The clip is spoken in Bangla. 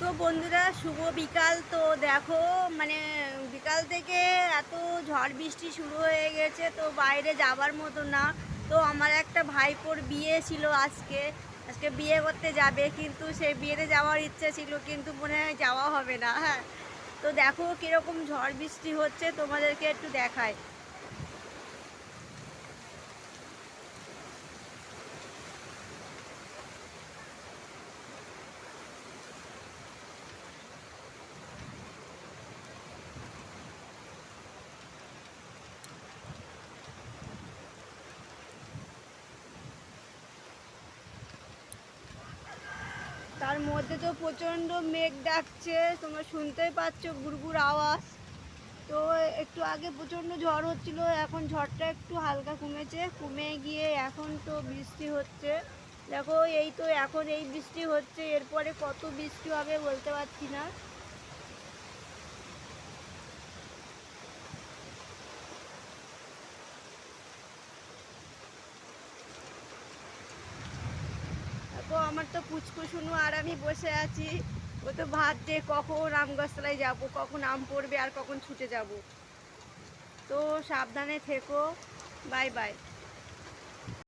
তো বন্ধুরা, শুভ বিকাল। তো দেখো, মানে বিকাল থেকে এত ঝড় বৃষ্টি শুরু হয়ে গেছে, তো বাইরে যাবার মতো না। তো আমার একটা ভাইপোর বিয়ে ছিল আজকে। আজকে বিয়ে করতে যাবে, কিন্তু সেই বিয়েতে যাওয়ার ইচ্ছে ছিল, কিন্তু মনে হয় যাওয়া হবে না। হ্যাঁ, তো দেখো কীরকম ঝড় বৃষ্টি হচ্ছে, তোমাদেরকে একটু দেখায়। তার মধ্যে তো প্রচণ্ড মেঘ ডাকছে, তোমরা শুনতেই পাচ্ছ গুড়গুড় আওয়াজ। তো একটু আগে প্রচণ্ড ঝড় হচ্ছিল, এখন ঝড়টা একটু হালকা কমেছে, কমে গিয়ে এখন তো বৃষ্টি হচ্ছে। দেখো, এই তো এখন এই বৃষ্টি হচ্ছে, এরপরে কত বৃষ্টি হবে বলতে পারছি না। দেখো, আমার তো পুচকু আর আমি বসে আছি। ও তো ভাবছে কখন আম গাছতলায় যাবো, কখন আম পড়বে আর কখন ছুটে যাব। তো সাবধানে থেকো। Bye bye.